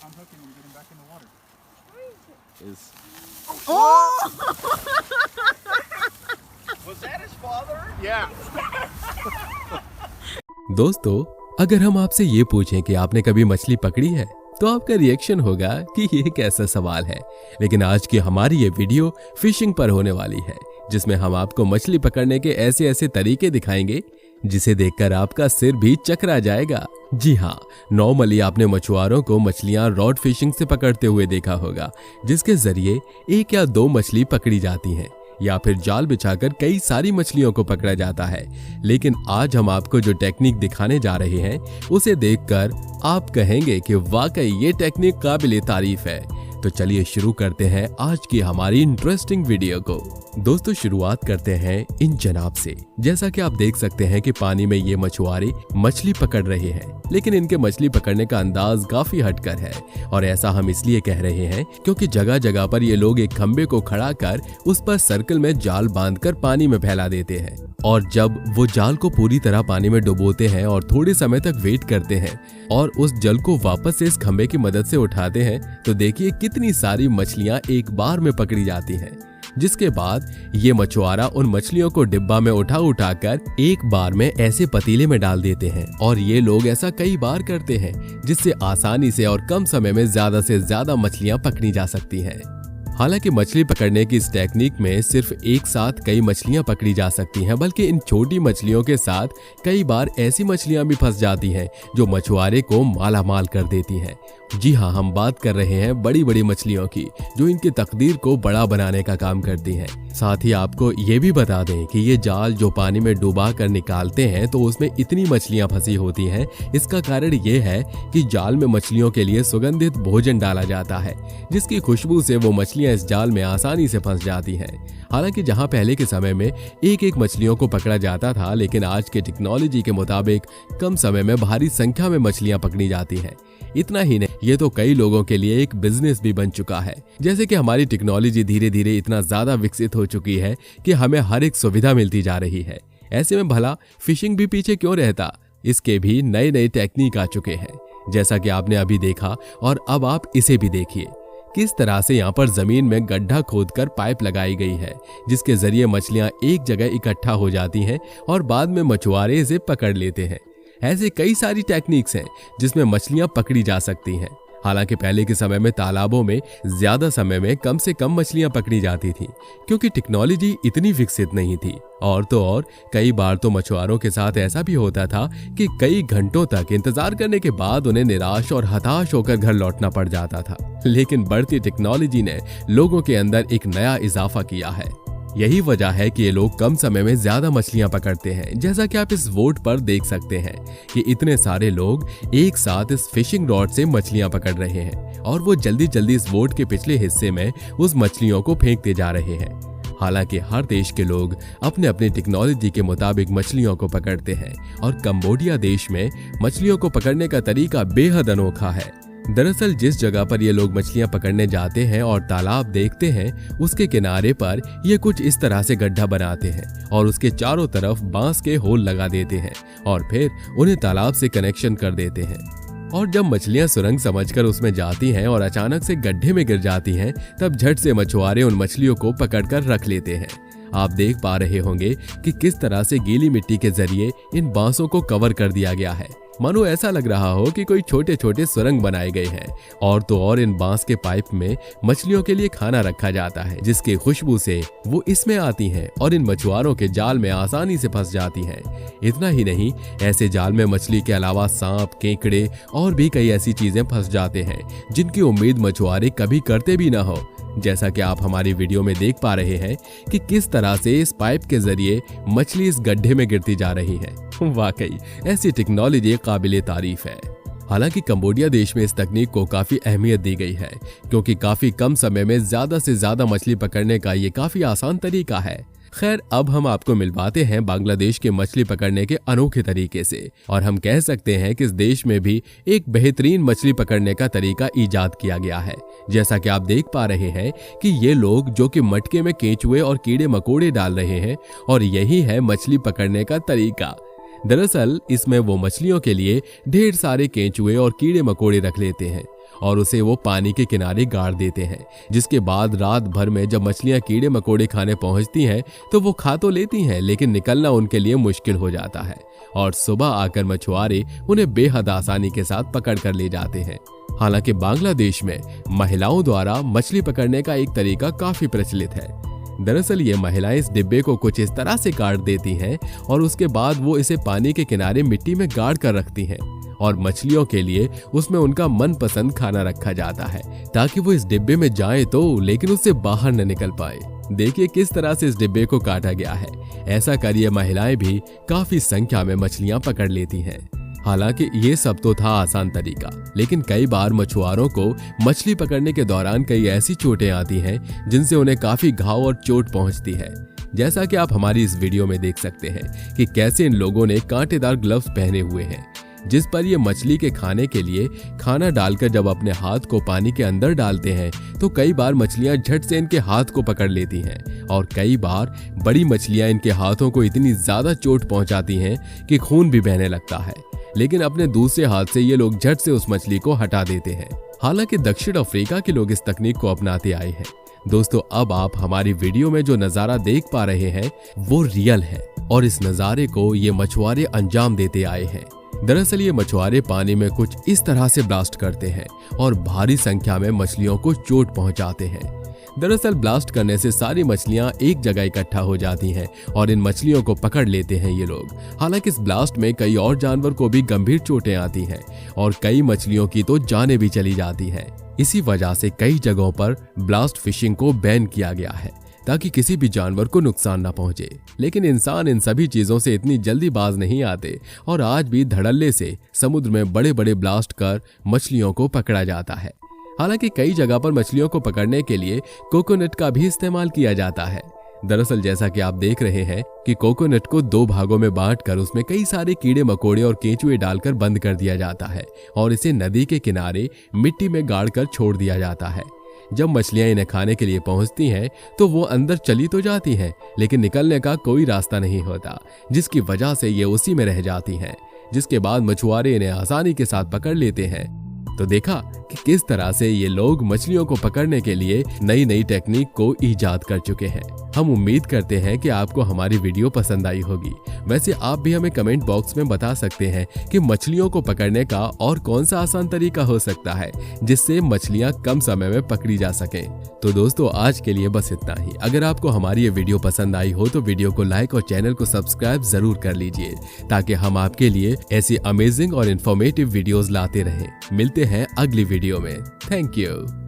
Unhooking and getting back in the water. Was that his father? Yeah. दोस्तों, अगर हम आपसे ये पूछें कि आपने कभी मछली पकड़ी है तो आपका रिएक्शन होगा कि ये कैसा सवाल है। लेकिन आज की हमारी ये वीडियो फिशिंग पर होने वाली है, जिसमें हम आपको मछली पकड़ने के ऐसे ऐसे तरीके दिखाएंगे जिसे देखकर आपका सिर भी चकरा जाएगा। जी हाँ, नॉर्मली आपने मछुआरों को मछलियां रॉड फिशिंग से पकड़ते हुए देखा होगा, जिसके जरिए एक या दो मछली पकड़ी जाती हैं या फिर जाल बिछाकर कई सारी मछलियों को पकड़ा जाता है। लेकिन आज हम आपको जो टेक्निक दिखाने जा रहे हैं उसे देखकर आप कहेंगे कि वाकई ये टेक्निक काबिले तारीफ है। तो चलिए शुरू करते हैं आज की हमारी इंटरेस्टिंग वीडियो को। दोस्तों, शुरुआत करते हैं इन जनाब से। जैसा कि आप देख सकते हैं कि पानी में ये मछुआरे मछली पकड़ रहे हैं, लेकिन इनके मछली पकड़ने का अंदाज काफी हटकर है। और ऐसा हम इसलिए कह रहे हैं क्योंकि जगह जगह पर ये लोग एक खंबे को खड़ा कर उस पर सर्कल में जाल बांधकर पानी में फैला देते हैं। और जब वो जाल को पूरी तरह पानी में डुबोते हैं और थोड़े समय तक वेट करते हैं और उस जल को वापस से इस खंबे की मदद से उठाते हैं, तो देखिए कितनी सारी मछलियां एक बार में पकड़ी जाती हैं। जिसके बाद ये मछुआरा उन मछलियों को डिब्बा में उठाकर एक बार में ऐसे पतीले में डाल देते हैं। और ये लोग ऐसा कई बार करते हैं, जिससे आसानी से और कम समय में ज्यादा से ज्यादा मछलियां पकड़ी जा सकती हैं। हालांकि मछली पकड़ने की इस टेक्निक में सिर्फ एक साथ कई मछलियां पकड़ी जा सकती हैं, बल्कि इन छोटी मछलियों के साथ कई बार ऐसी मछलियां भी फंस जाती हैं जो मछुआरे को मालामाल कर देती हैं। जी हाँ, हम बात कर रहे हैं बड़ी बड़ी मछलियों की, जो इनकी तकदीर को बड़ा बनाने का काम करती हैं। साथ ही आपको ये भी बता दें कि ये जाल जो पानी में डुबा कर निकालते हैं तो उसमें इतनी मछलियां फंसी होती हैं। इसका कारण ये है कि जाल में मछलियों के लिए सुगंधित भोजन डाला जाता है, जिसकी खुशबू से वो मछलियां इस जाल में आसानी से फंस जाती हैं। हालांकि जहां पहले के समय में एक एक मछलियों को पकड़ा जाता था, लेकिन आज के टेक्नोलॉजी के मुताबिक कम समय में भारी संख्या में मछलियां पकड़ी जाती हैं। इतना ही नहीं, ये तो कई लोगों के लिए एक बिजनेस भी बन चुका है। जैसे कि हमारी टेक्नोलॉजी धीरे धीरे इतना ज्यादा विकसित हो चुकी है कि हमें हर एक सुविधा मिलती जा रही है। ऐसे में भला फिशिंग भी पीछे क्यों रहता? इसके भी नए नए टेक्निक आ चुके हैं, जैसा कि आपने अभी देखा। और अब आप इसे भी देखिए किस तरह से यहाँ पर जमीन में गड्ढा खोदकर पाइप लगाई गई है, जिसके जरिए मछलियां एक जगह इकट्ठा हो जाती हैं और बाद में मछुआरे इसे पकड़ लेते हैं। ऐसे कई सारी टेक्निक्स हैं जिसमें मछलियां पकड़ी जा सकती हैं। हालांकि पहले के समय में तालाबों में ज्यादा समय में कम से कम मछलियां पकड़ी जाती थीं, क्योंकि टेक्नोलॉजी इतनी विकसित नहीं थी। और तो और कई बार तो मछुआरों के साथ ऐसा भी होता था कि कई घंटों तक इंतजार करने के बाद उन्हें निराश और हताश होकर घर लौटना पड़ जाता था। लेकिन बढ़ती टेक्नोलॉजी ने लोगों के अंदर एक नया इजाफा किया है। यही वजह है कि ये लोग कम समय में ज्यादा मछलियां पकड़ते हैं। जैसा कि आप इस वोट पर देख सकते हैं कि इतने सारे लोग एक साथ इस फिशिंग रॉड से मछलियां पकड़ रहे हैं और वो जल्दी जल्दी इस वोट के पिछले हिस्से में उस मछलियों को फेंकते जा रहे हैं। हालांकि हर देश के लोग अपने अपने टेक्नोलॉजी के मुताबिक मछलियों को पकड़ते हैं और कंबोडिया देश में मछलियों को पकड़ने का तरीका बेहद अनोखा है। दरअसल जिस जगह पर ये लोग मछलियां पकड़ने जाते हैं और तालाब देखते हैं, उसके किनारे पर ये कुछ इस तरह से गड्ढा बनाते हैं और उसके चारों तरफ बांस के होल लगा देते हैं और फिर उन्हें तालाब से कनेक्शन कर देते हैं। और जब मछलियां सुरंग समझकर उसमें जाती हैं और अचानक से गड्ढे में गिर जाती हैं, तब झट से मछुआरे उन मछलियों को पकड़कर रख लेते हैं। आप देख पा रहे होंगे कि किस तरह से गीली मिट्टी के जरिए इन बांसों को कवर कर दिया गया है, मानो ऐसा लग रहा हो कि कोई छोटे छोटे सुरंग बनाए गए हैं। और तो और इन बांस के पाइप में मछलियों के लिए खाना रखा जाता है, जिसकी खुशबू से वो इसमें आती हैं और इन मछुआरों के जाल में आसानी से फंस जाती हैं। इतना ही नहीं, ऐसे जाल में मछली के अलावा सांप, केकड़े और भी कई ऐसी चीजें फंस जाते हैं जिनकी उम्मीद मछुआरे कभी करते भी ना हो। जैसा कि आप हमारी वीडियो में देख पा रहे हैं कि किस तरह से इस पाइप के जरिए मछली इस गड्ढे में गिरती जा रही है। वाकई ऐसी टेक्नोलॉजी काबिले तारीफ है। हालांकि कंबोडिया देश में इस तकनीक को काफी अहमियत दी गई है, क्योंकि काफी कम समय में ज्यादा से ज्यादा मछली पकड़ने का ये काफी आसान तरीका है। खैर, अब हम आपको मिलवाते हैं बांग्लादेश के मछली पकड़ने के अनोखे तरीके से। और हम कह सकते हैं कि इस देश में भी एक बेहतरीन मछली पकड़ने का तरीका ईजाद किया गया है। जैसा कि आप देख पा रहे हैं कि ये लोग जो कि मटके में केंचुए और कीड़े मकोड़े डाल रहे हैं, और यही है मछली पकड़ने का तरीका। दरअसल इसमें वो मछलियों के लिए ढेर सारे केंचुए और कीड़े मकोड़े रख लेते हैं और उसे वो पानी के किनारे गाड़ देते हैं, जिसके बाद रात भर में जब मछलियां कीड़े मकोड़े खाने पहुंचती हैं तो वो खा तो लेती हैं, लेकिन निकलना उनके लिए मुश्किल हो जाता है और सुबह आकर मछुआरे उन्हें बेहद आसानी के साथ पकड़ कर ले जाते हैं। हालांकि बांग्लादेश में महिलाओं द्वारा मछली पकड़ने का एक तरीका काफी प्रचलित है। दरअसल ये महिलाएं इस डिब्बे को कुछ इस तरह से काट देती हैं और उसके बाद वो इसे पानी के किनारे मिट्टी में गाड़ कर रखती हैं और मछलियों के लिए उसमें उनका मनपसंद खाना रखा जाता है ताकि वो इस डिब्बे में जाए तो, लेकिन उससे बाहर न निकल पाए। देखिए किस तरह से इस डिब्बे को काटा गया है। ऐसा कर ये महिलाएं भी काफी संख्या में मछलियां पकड़ लेती हैं। हालांकि ये सब तो था आसान तरीका, लेकिन कई बार मछुआरों को मछली पकड़ने के दौरान कई ऐसी चोटें आती हैं जिनसे उन्हें काफी घाव और चोट पहुंचती है। जैसा कि आप हमारी इस वीडियो में देख सकते हैं कि कैसे इन लोगों ने कांटेदार ग्लव्स पहने हुए हैं, जिस पर ये मछली के खाने के लिए खाना डालकर जब अपने हाथ को पानी के अंदर डालते हैं तो कई बार मछलियां झट से इनके हाथ को पकड़ लेती हैं और कई बार बड़ी मछलियां इनके हाथों को इतनी ज्यादा चोट पहुंचाती हैं कि खून भी बहने लगता है, लेकिन अपने दूसरे हाथ से ये लोग झट से उस मछली को हटा देते हैं। हालांकि दक्षिण अफ्रीका के लोग इस तकनीक को अपनाते आए हैं। दोस्तों, अब आप हमारी वीडियो में जो नजारा देख पा रहे हैं वो रियल है और इस नजारे को ये मछुआरे अंजाम देते आए हैं। दरअसल ये मछुआरे पानी में कुछ इस तरह से ब्लास्ट करते हैं और भारी संख्या में मछलियों को चोट पहुंचाते हैं। दरअसल ब्लास्ट करने से सारी मछलियां एक जगह इकट्ठा हो जाती हैं और इन मछलियों को पकड़ लेते हैं ये लोग। हालांकि इस ब्लास्ट में कई और जानवर को भी गंभीर चोटें आती हैं और कई मछलियों की तो जानें भी चली जाती हैं। इसी वजह से कई जगहों पर ब्लास्ट फिशिंग को बैन किया गया है ताकि किसी भी जानवर को नुकसान न पहुंचे। लेकिन इंसान इन सभी चीजों से इतनी जल्दी बाज नहीं आते और आज भी धड़ल्ले से समुद्र में बड़े बड़े ब्लास्ट कर मछलियों को पकड़ा जाता है। हालांकि कई जगह पर मछलियों को पकड़ने के लिए कोकोनट का भी इस्तेमाल किया जाता है। दरअसल जैसा कि आप देख रहे हैं कि कोकोनट को 2 भागों में बांटकर उसमें कई सारे कीड़े मकोड़े और केंचुए डालकर बंद कर दिया जाता है और इसे नदी के किनारे मिट्टी में गाड़कर छोड़ दिया जाता है। जब मछलियां इन्हें खाने के लिए पहुंचती हैं तो वो अंदर चली तो जाती हैं, लेकिन निकलने का कोई रास्ता नहीं होता, जिसकी वजह से ये उसी में रह जाती हैं, जिसके बाद मछुआरे इन्हें आसानी के साथ पकड़ लेते हैं। तो देखा कि किस तरह से ये लोग मछलियों को पकड़ने के लिए नई नई टेक्निक को इजाद कर चुके हैं। हम उम्मीद करते हैं कि आपको हमारी वीडियो पसंद आई होगी। वैसे आप भी हमें कमेंट बॉक्स में बता सकते हैं कि मछलियों को पकड़ने का और कौन सा आसान तरीका हो सकता है जिससे मछलियां कम समय में पकड़ी जा सकें। तो दोस्तों, आज के लिए बस इतना ही। अगर आपको हमारी ये वीडियो पसंद आई हो तो वीडियो को लाइक और चैनल को सब्सक्राइब जरूर कर लीजिए ताकि हम आपके लिए ऐसी अमेजिंग और इन्फॉर्मेटिव वीडियोस लाते रहें। मिलते हैं अगली वीडियो में। Thank you.